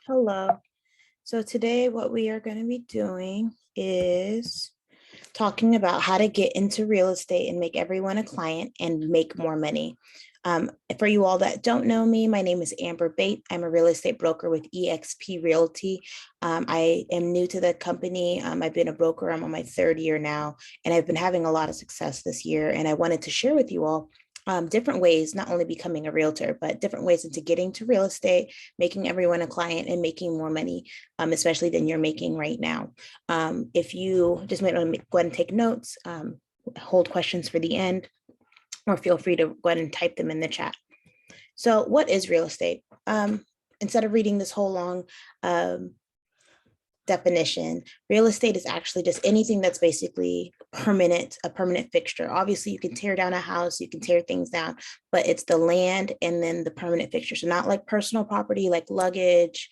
Hello. So today what we are going to be doing is talking about how to get into real estate and make everyone a client and make more money. For you all that don't know me, my name is Amber.bate. I'm a real estate broker with eXp Realty. I am new to the company. I've been a broker. I'm on my third year now, and I've been having a lot of success this year. And I wanted to share with you all different ways, not only becoming a realtor, but different ways into getting to real estate, making everyone a client, and making more money, especially than you're making right now. If you just might want to go ahead and take notes, hold questions for the end, or feel free to go ahead and type them in the chat. So what is real estate? Instead of reading this whole long definition, real estate is actually just anything that's basically permanent, a permanent fixture. Obviously, you can tear down a house, you can tear things down, but it's the land and then the permanent fixture. So not like personal property, like luggage,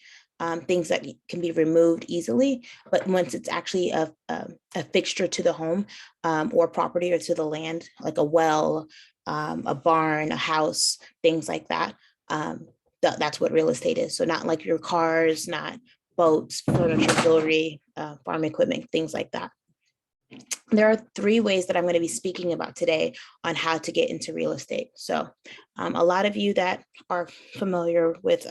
things that can be removed easily, but once it's actually a fixture to the home or property or to the land, like a well, a barn, a house, things like that. That's what real estate is. So not like your cars, not boats, furniture, jewelry, farm equipment, things like that. There are three ways that I'm going to be speaking about today on how to get into real estate. So a lot of you that are familiar with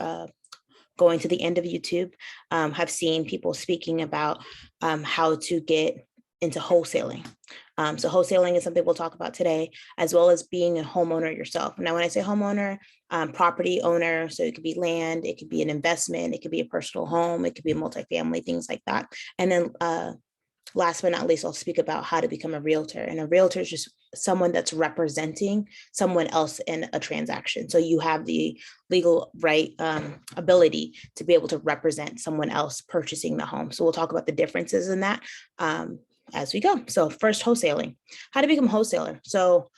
going to the end of YouTube have seen people speaking about how to get into wholesaling. So wholesaling is something we'll talk about today, as well as being a homeowner yourself. Now, when I say homeowner, property owner, so it could be land, it could be an investment, it could be a personal home, it could be a multifamily, things like that. And then last but not least, I'll speak about how to become a realtor. And a realtor is just someone that's representing someone else in a transaction. So you have the legal right ability to be able to represent someone else purchasing the home. So we'll talk about the differences in that as we go. So first, wholesaling. How to become a wholesaler. So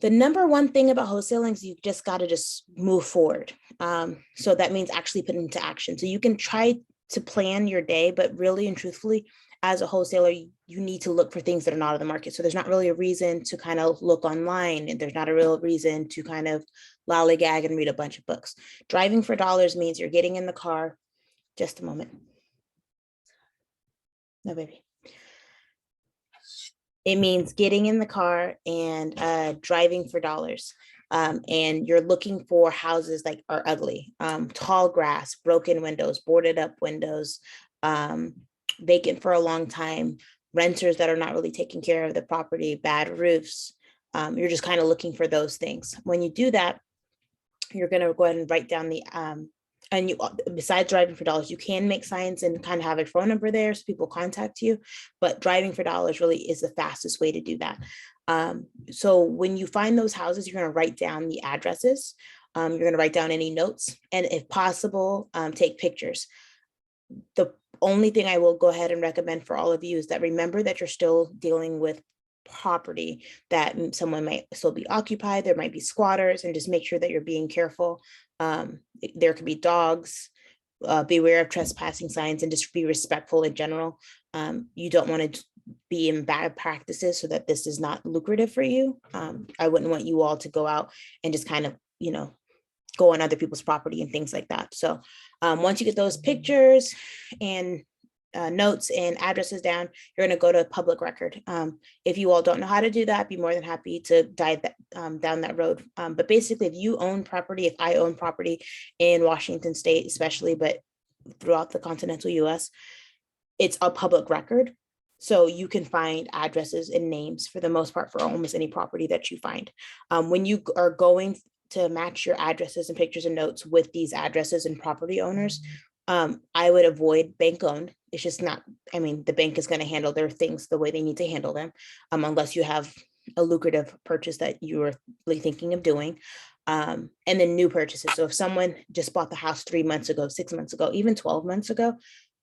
the number one thing about wholesaling is you just got to just move forward. So that means actually put into action. So you can try to plan your day, but really and truthfully, as a wholesaler, you need to look for things that are not on the market. So there's not really a reason to kind of look online, and there's not a real reason to kind of lollygag and read a bunch of books. Driving for dollars means you're getting in the car. Just a moment. No, baby. It means getting in the car and driving for dollars. And you're looking for houses that are ugly, tall grass, broken windows, boarded up windows, vacant for a long time, renters that are not really taking care of the property, bad roofs. You're just kind of looking for those things. When you do that, you're going to go ahead and write down the and you, besides driving for dollars, you can make signs and kind of have a phone number there so people contact you, but driving for dollars really is the fastest way to do that. So when you find those houses, you're going to write down the addresses. You're going to write down any notes, and if possible, take pictures. The only thing I will go ahead and recommend for all of you is that remember that you're still dealing with property, that someone might still be occupied, there might be squatters, and just make sure that you're being careful. There could be dogs, beware of trespassing signs, and just be respectful in general. You don't want to be in bad practices so that this is not lucrative for you. I wouldn't want you all to go out and just kind of, go on other people's property and things like that. So once you get those pictures and notes and addresses down, you're going to go to public record. If you all don't know how to do that, be more than happy to dive down that road. But basically, if you own property, if I own property in Washington State, especially, but throughout the continental US, it's a public record. So you can find addresses and names for the most part for almost any property that you find. When you are going to match your addresses and pictures and notes with these addresses and property owners, I would avoid bank owned. It's just not, the bank is going to handle their things the way they need to handle them, unless you have a lucrative purchase that you are really thinking of doing. And then new purchases. So if someone just bought the house 3 months ago, 6 months ago, even 12 months ago,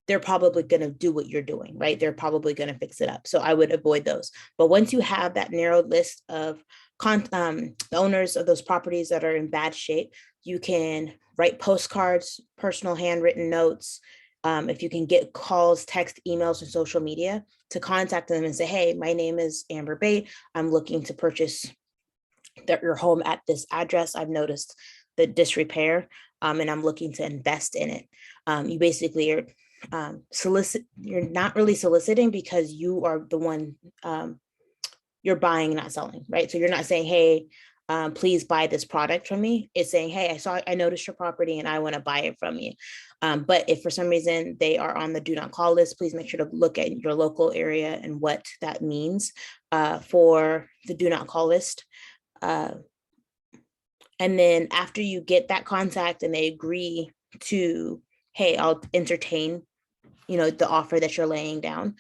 they're probably going to do what you're doing, right? They're probably going to fix it up. So I would avoid those. But once you have that narrowed list of the owners of those properties that are in bad shape, you can write postcards, personal handwritten notes. If you can get calls, text, emails, and social media to contact them and say, hey, my name is Amber.bate. I'm looking to purchase your home at this address. I've noticed the disrepair and I'm looking to invest in it. You basically are you're not really soliciting because you are the one, you're buying, not selling, right? So you're not saying, hey, please buy this product from me. It's saying, hey, I noticed your property and I want to buy it from you. But if for some reason they are on the do not call list, please make sure to look at your local area and what that means for the do not call list. And then after you get that contact and they agree to, hey, I'll entertain, the offer that you're laying down,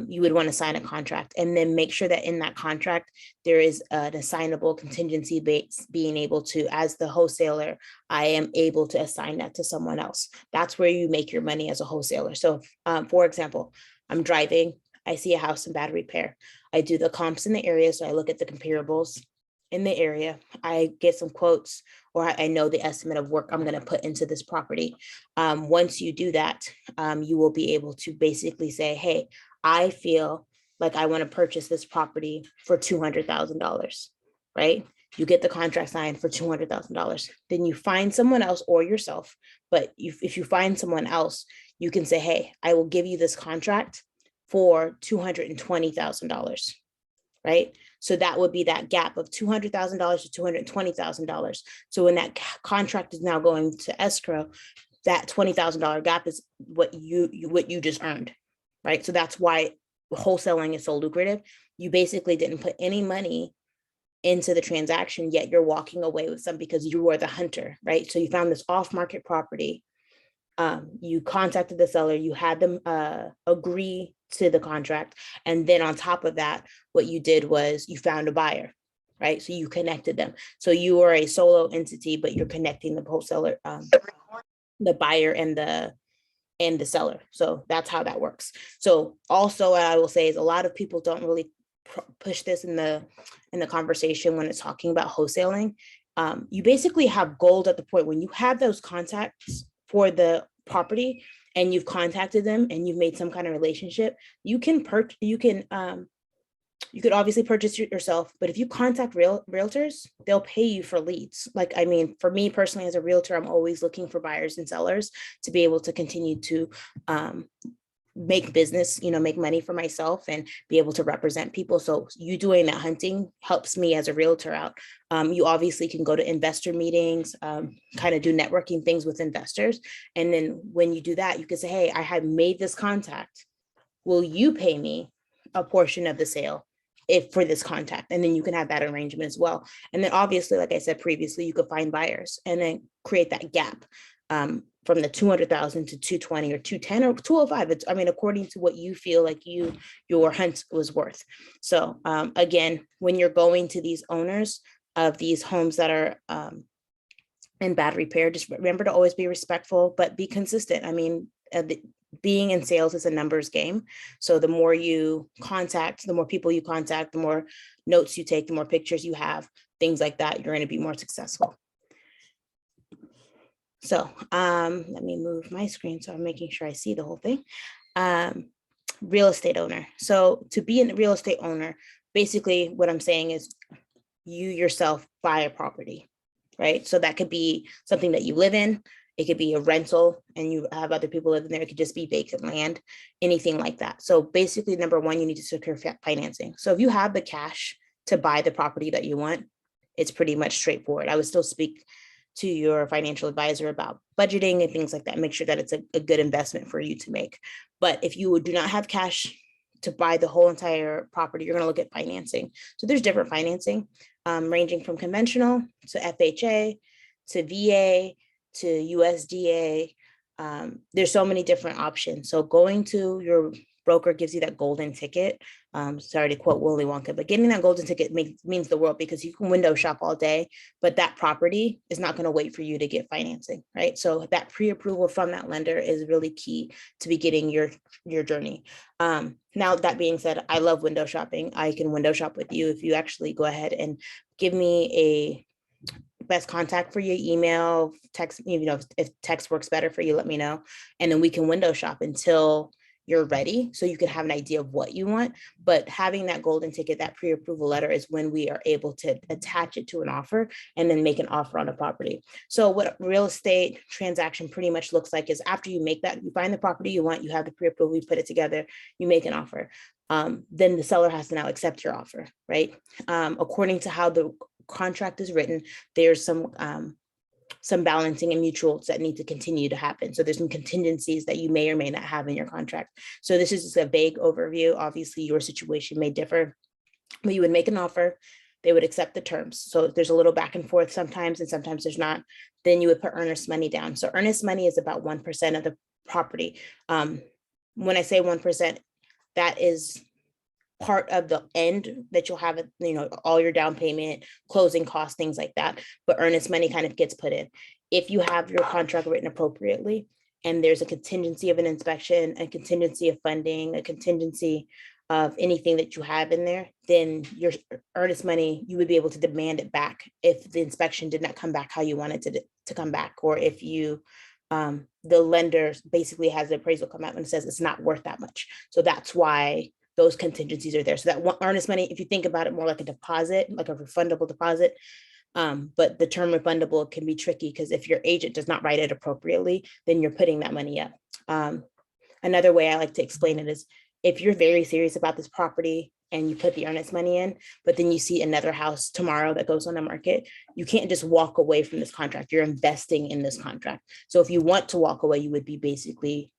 you would want to sign a contract, and then make sure that in that contract there is an assignable contingency base, being able to, as the wholesaler, I am able to assign that to someone else. That's where you make your money as a wholesaler. So for example, I'm driving, I see a house in bad repair. I do the comps in the area. So I look at the comparables in the area, I get some quotes, or I know the estimate of work I'm going to put into this property. Once you do that, you will be able to basically say, hey, I feel like I want to purchase this property for $200,000, right? You get the contract signed for $200,000. Then you find someone else or yourself. But if you find someone else, you can say, hey, I will give you this contract for $220,000, right? So that would be that gap of $200,000 to $220,000. So when that contract is now going to escrow, that $20,000 gap is what you just earned, right? So that's why wholesaling is so lucrative. You basically didn't put any money into the transaction, yet you're walking away with some because you were the hunter, right? So you found this off-market property. You contacted the seller, you had them agree to the contract. And then on top of that, what you did was you found a buyer, right? So you connected them. So you are a solo entity, but you're connecting the wholesaler, the buyer and the seller. So that's how that works. So also what I will say is a lot of people don't really push this in the conversation when it's talking about wholesaling. You basically have gold at the point when you have those contacts for the property and you've contacted them and you've made some kind of relationship. You could obviously purchase it yourself, but if you contact realtors, they'll pay you for leads. Like, I mean, for me personally, as a realtor, I'm always looking for buyers and sellers to be able to continue to make business, make money for myself and be able to represent people. So you doing that hunting helps me as a realtor out. You obviously can go to investor meetings, kind of do networking things with investors. And then when you do that, you can say, hey, I have made this contact. Will you pay me a portion of the sale for this contact? And then you can have that arrangement as well. And then obviously, like I said previously, you could find buyers and then create that gap from the 200,000 to 220 or 210 or 205. It's, I mean, according to what you feel like your hunt was worth. So again, when you're going to these owners of these homes that are in bad repair, just remember to always be respectful, but be consistent. I mean, being in sales is a numbers game. So the more you contact, the more people you contact, the more notes you take, the more pictures you have, things like that, you're going to be more successful. So let me move my screen so I'm making sure I see the whole thing. Real estate owner. So to be a real estate owner, basically what I'm saying is you yourself buy a property, right? So that could be something that you live in. It could be a rental and you have other people living there. It could just be vacant land, anything like that. So basically, number one, you need to secure financing. So if you have the cash to buy the property that you want, it's pretty much straightforward. I would still speak to your financial advisor about budgeting and things like that. Make sure that it's a good investment for you to make. But if you do not have cash to buy the whole entire property, you're going to look at financing. So there's different financing ranging from conventional to FHA to VA to USDA. There's so many different options. So going to your broker gives you that golden ticket. Sorry to quote Willy Wonka, but getting that golden ticket means the world, because you can window shop all day, but that property is not going to wait for you to get financing, right? So that pre-approval from that lender is really key to beginning your journey. Now, that being said, I love window shopping. I can window shop with you if you actually go ahead and give me a best contact for your email, text, if text works better for you, let me know. And then we can window shop until you're ready, so you can have an idea of what you want. But having that golden ticket, that pre-approval letter, is when we are able to attach it to an offer and then make an offer on a property. So what real estate transaction pretty much looks like is, after you make that, you find the property you want, you have the pre-approval, you put it together, you make an offer. Then the seller has to now accept your offer, right? According to how the contract is written, there's some balancing and mutuals that need to continue to happen. So there's some contingencies that you may or may not have in your contract. So this is just a vague overview. Obviously, your situation may differ, but you would make an offer, they would accept the terms. So there's a little back and forth sometimes, and sometimes there's not. Then you would put earnest money down. So earnest money is about 1% of the property. When I say 1%, that is part of the end that you'll have, all your down payment, closing costs, things like that. But earnest money kind of gets put in. If you have your contract written appropriately, and there's a contingency of an inspection, a contingency of funding, a contingency of anything that you have in there, then your earnest money, you would be able to demand it back if the inspection did not come back how you wanted to come back, or if you the lender basically has the appraisal come out and says it's not worth that much. So that's why those contingencies are there. So that one earnest money, if you think about it more like a deposit, like a refundable deposit, but the term refundable can be tricky, because if your agent does not write it appropriately, then you're putting that money up. Another way I like to explain it is, if you're very serious about this property and you put the earnest money in, but then you see another house tomorrow that goes on the market, you can't just walk away from this contract. You're investing in this contract. So if you want to walk away, you would be basically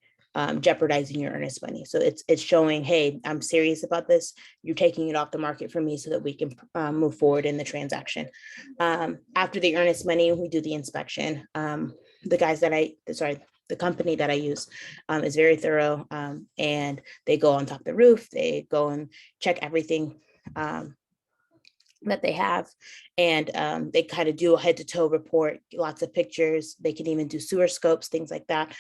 jeopardizing your earnest money. So it's showing, hey, I'm serious about this. You're taking it off the market for me so that we can move forward in the transaction. After the earnest money, we do the inspection. The company that I use is very thorough, and they go on top of the roof. They go and check everything that they have, and they kind of do a head to toe report, lots of pictures. They can even do sewer scopes, things like that.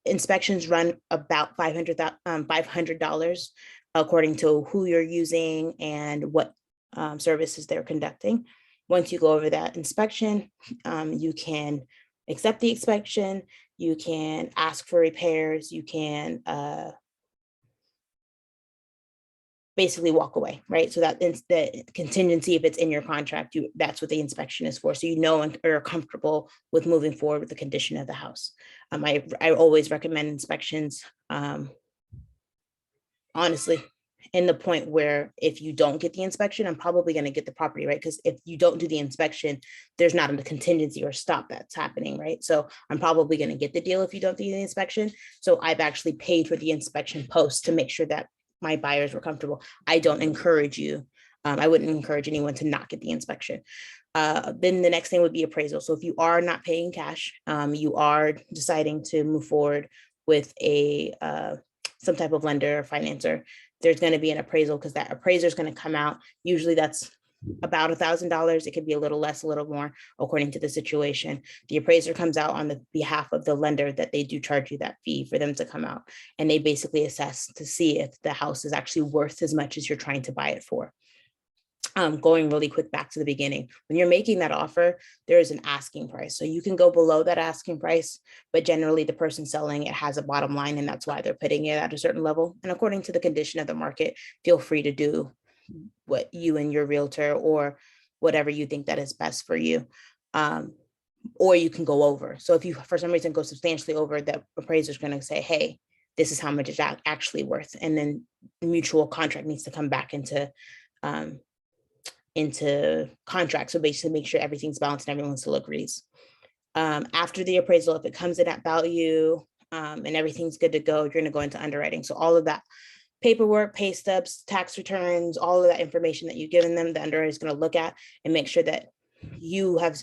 Inspections run about $500 according to who you're using and what services they're conducting. Once you go over that inspection, you can accept the inspection, you can ask for repairs, you can basically walk away, right? So that is the contingency. If it's in your contract, that's what the inspection is for. So and are comfortable with moving forward with the condition of the house. I always recommend inspections, honestly, in the point where if you don't get the inspection, I'm probably going to get the property, right? Because if you don't do the inspection, there's not a contingency or stop that's happening, right? So I'm probably going to get the deal if you don't do the inspection. So I've actually paid for the inspection post to make sure that my buyers were comfortable. I don't encourage you. I wouldn't encourage anyone to not get the inspection. Then the next thing would be appraisal. So if you are not paying cash, you are deciding to move forward with some type of lender or financer, there's going to be an appraisal, because that appraiser is going to come out. Usually that's about $1,000. It could be a little less, a little more, according to the situation. The appraiser comes out on the behalf of the lender, that they do charge you that fee for them to come out. And they basically assess to see if the house is actually worth as much as you're trying to buy it for. Going really quick back to the beginning, when you're making that offer, there is an asking price. So you can go below that asking price, but generally the person selling it has a bottom line, and that's why they're putting it at a certain level. And according to the condition of the market, feel free to do what you and your realtor, or whatever you think that is best for you. Or you can go over. So if you, for some reason, go substantially over, the appraiser is going to say, hey, this is how much it's actually worth. And then the mutual contract needs to come back into contract. So basically make sure everything's balanced and everyone still agrees. After the appraisal, if it comes in at value and everything's good to go, you're going to go into underwriting. So all of that paperwork, pay stubs, tax returns, all of that information that you've given them, the underwriter is going to look at and make sure that you have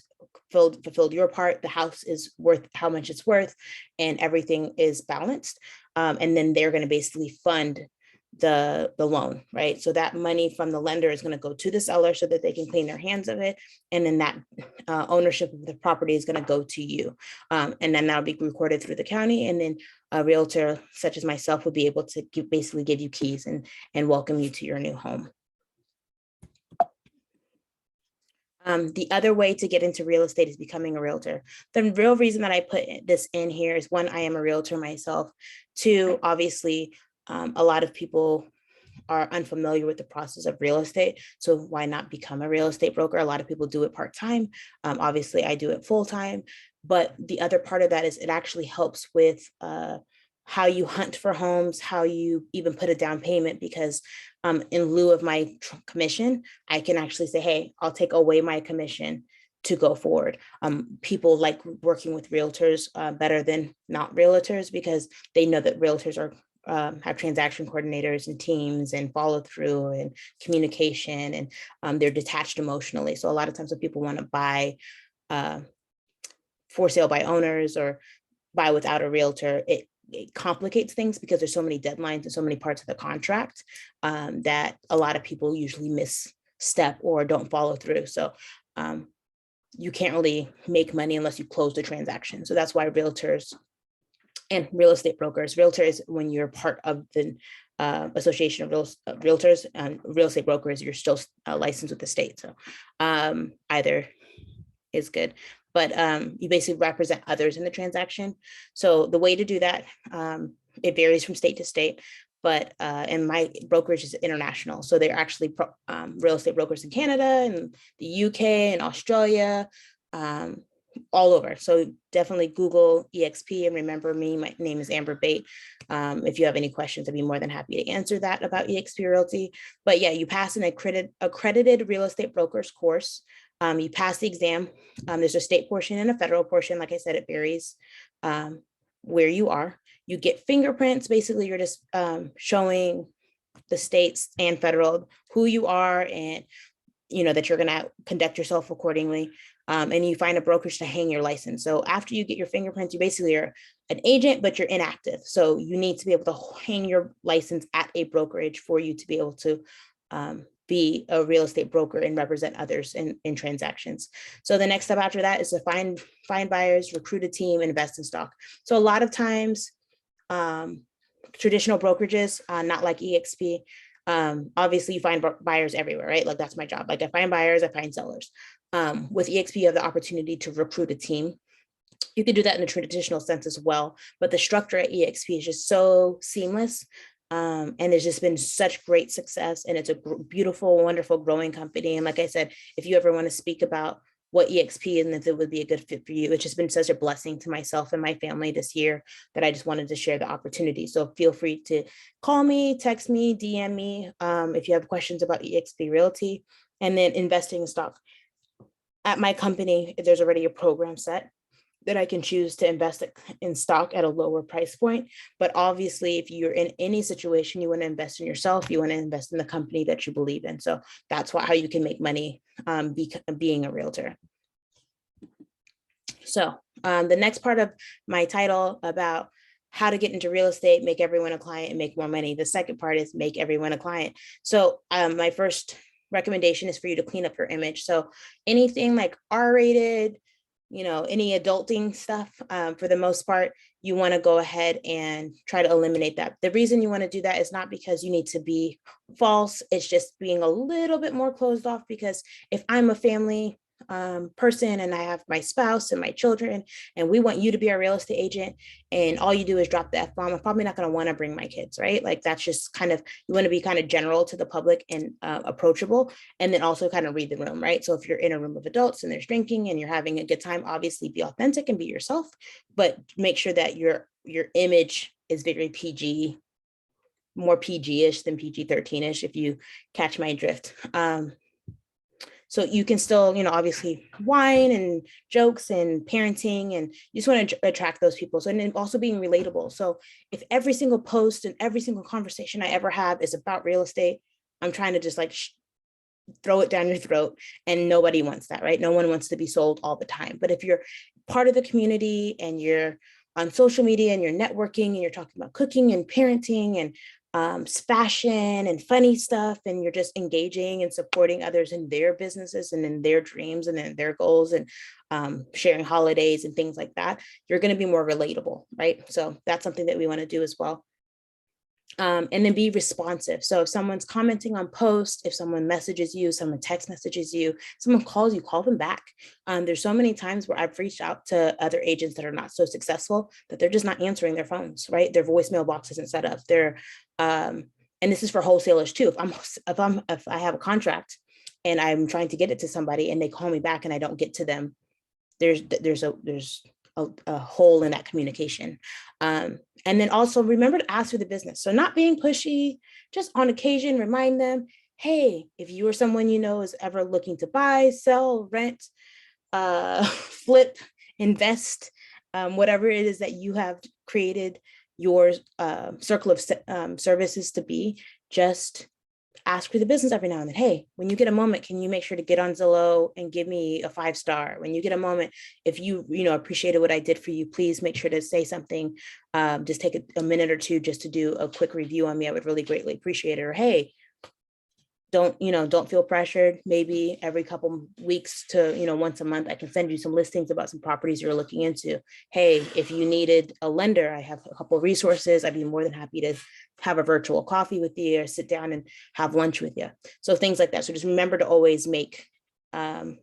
fulfilled your part, the house is worth how much it's worth, and everything is balanced. And then they're going to basically fund the loan, right? So that money from the lender is going to go to the seller so that they can clean their hands of it. And then that ownership of the property is going to go to you. And then that'll be recorded through the county. And then a realtor such as myself will be able to basically give you keys and welcome you to your new home. The other way to get into real estate is becoming a realtor. The real reason that I put this in here is, one, I am a realtor myself. Two, obviously, a lot of people are unfamiliar with the process of real estate. So why not become a real estate broker? A lot of people do it part-time. Obviously, I do it full-time. But the other part of that is it actually helps with how you hunt for homes, how you even put a down payment, because in lieu of my commission, I can actually say, hey, I'll take away my commission to go forward. People like working with realtors better than not realtors, because they know that realtors are have transaction coordinators and teams and follow through and communication, and they're detached emotionally. So a lot of times when people want to buy for sale by owners or buy without a realtor, it complicates things because there's so many deadlines and so many parts of the contract that a lot of people usually misstep or don't follow through. So you can't really make money unless you close the transaction. So that's why realtors and real estate brokers, realtor is when you're part of the association of realtors, and real estate brokers, you're still licensed with the state. So either is good, but you basically represent others in the transaction. So the way to do that, it varies from state to state, but and my brokerage is international. So they're actually real estate brokers in Canada and the UK and Australia, all over. So definitely Google EXP and remember me. My name is Amber.bate. If you have any questions, I'd be more than happy to answer that about EXP Realty. But yeah, you pass an accredited real estate brokers course. You pass the exam. There's a state portion and a federal portion. Like I said, it varies where you are. You get fingerprints. Basically, you're just showing the states and federal who you are, and that you're going to conduct yourself accordingly. And you find a brokerage to hang your license. So after you get your fingerprints, you basically are an agent, but you're inactive. So you need to be able to hang your license at a brokerage for you to be able to be a real estate broker and represent others in transactions. So the next step after that is to find buyers, recruit a team, and invest in stock. So a lot of times, traditional brokerages, not like EXP, obviously you find buyers everywhere, right? Like that's my job. Like I find buyers, I find sellers. With EXP, you have the opportunity to recruit a team. You can do that in a traditional sense as well, but the structure at EXP is just so seamless. And there's just been such great success, and it's a beautiful, wonderful, growing company. And like I said, if you ever want to speak about what EXP is and if it would be a good fit for you, it's just been such a blessing to myself and my family this year that I just wanted to share the opportunity. So feel free to call me, text me, DM me if you have questions about EXP Realty. And then investing in stock. At my company, there's already a program set that I can choose to invest in stock at a lower price point. But obviously, if you're in any situation, you want to invest in yourself, you want to invest in the company that you believe in. So that's how you can make money being a realtor. So the next part of my title about how to get into real estate, make everyone a client, and make more money. The second part is make everyone a client. So my first recommendation is for you to clean up your image. So anything like R-rated, any adulting stuff, for the most part, you want to go ahead and try to eliminate that. The reason you want to do that is not because you need to be false. It's just being a little bit more closed off, because if I'm a family person and I have my spouse and my children, and we want you to be our real estate agent, and all you do is drop the F-bomb, I'm probably not going to want to bring my kids, right? Like that's just kind of, you want to be kind of general to the public and approachable, and then also kind of read the room, right? So if you're in a room of adults and there's drinking and you're having a good time, obviously be authentic and be yourself, but make sure that your image is very PG, more PG-ish than PG-13-ish, if you catch my drift. So you can still, obviously wine and jokes and parenting, and you just want to attract those people. So, and then also being relatable. So if every single post and every single conversation I ever have is about real estate, I'm trying to just like throw it down your throat, and nobody wants that, right? No one wants to be sold all the time. But if you're part of the community and you're on social media and you're networking and you're talking about cooking and parenting and fashion and funny stuff, and you're just engaging and supporting others in their businesses and in their dreams and in their goals, and sharing holidays and things like that, you're going to be more relatable, right? So that's something that we want to do as well. And then be responsive. So if someone's commenting on posts, if someone messages you, someone text messages you, someone calls you, call them back. There's so many times where I've reached out to other agents that are not so successful that they're just not answering their phones, right? Their voicemail box isn't set up. And this is for wholesalers too. If I have a contract and I'm trying to get it to somebody and they call me back and I don't get to them, there's a hole in that communication. And then also remember to ask for the business. So not being pushy, just on occasion, remind them, hey, if you or someone you know is ever looking to buy, sell, rent, flip, invest, whatever it is that you have created your circle of services to be, just ask for the business every now and then. Hey, when you get a moment, can you make sure to get on Zillow and give me a 5-star? When you get a moment, if you appreciated what I did for you, please make sure to say something. Just take a minute or two just to do a quick review on me. I would really greatly appreciate it. Or hey, don't feel pressured. Maybe every couple weeks to, once a month, I can send you some listings about some properties you're looking into. Hey, if you needed a lender, I have a couple of resources. I'd be more than happy to have a virtual coffee with you or sit down and have lunch with you. So things like that. So just remember to always make the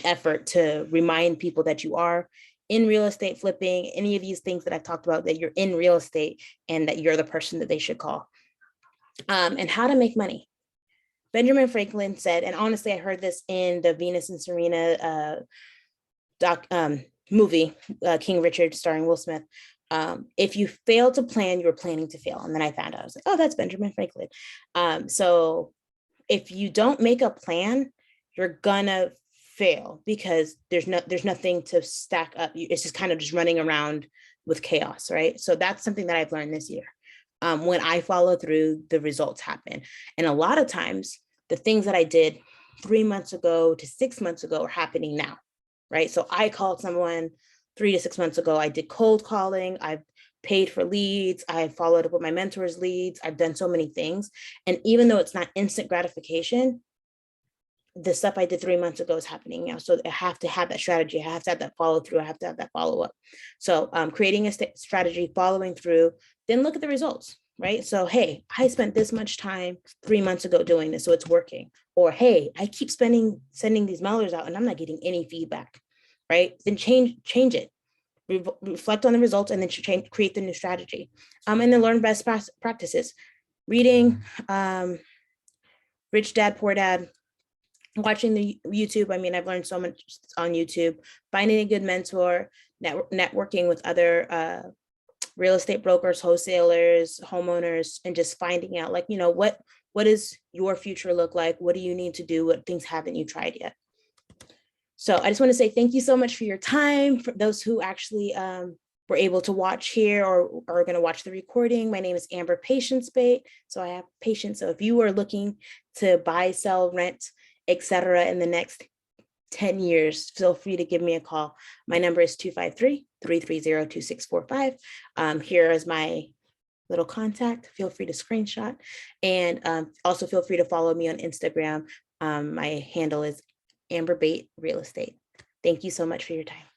effort to remind people that you are in real estate, flipping, any of these things that I've talked about, that you're in real estate and that you're the person that they should call. And how to make money. Benjamin Franklin said, and honestly, I heard this in the Venus and Serena movie, King Richard, starring Will Smith. If you fail to plan, you're planning to fail. And then I found out, I was like, oh, that's Benjamin Franklin. So if you don't make a plan, you're gonna fail because there's nothing to stack up. It's just kind of just running around with chaos, right? So that's something that I've learned this year. When I follow through, the results happen. And a lot of times, the things that I did 3 months ago to 6 months ago are happening now, right? So I called someone 3 to 6 months ago. I did cold calling. I've paid for leads. I followed up with my mentor's leads. I've done so many things. And even though it's not instant gratification, the stuff I did 3 months ago is happening now. So I have to have that strategy. I have to have that follow through. I have to have that follow up. So creating a strategy, following through, then look at the results, right? So, hey, I spent this much time 3 months ago doing this, so it's working. Or, hey, I keep sending these mailers out and I'm not getting any feedback, right? Then change it. Reflect on the results and then create the new strategy. And then learn best practices. Reading, Rich Dad, Poor Dad, watching the YouTube. I mean, I've learned so much on YouTube, finding a good mentor, networking with other real estate brokers, wholesalers, homeowners, and just finding out like, what does your future look like? What do you need to do? What things haven't you tried yet? So I just want to say thank you so much for your time. For those who actually were able to watch here or are going to watch the recording, my name is amber.bate. So I have patience. So if you are looking to buy, sell, rent, etc. in the next 10 years, feel free to give me a call. My number is 253-330-2645. Here is my little contact. Feel free to screenshot. And also feel free to follow me on Instagram. My handle is amber.bate real estate. Thank you so much for your time.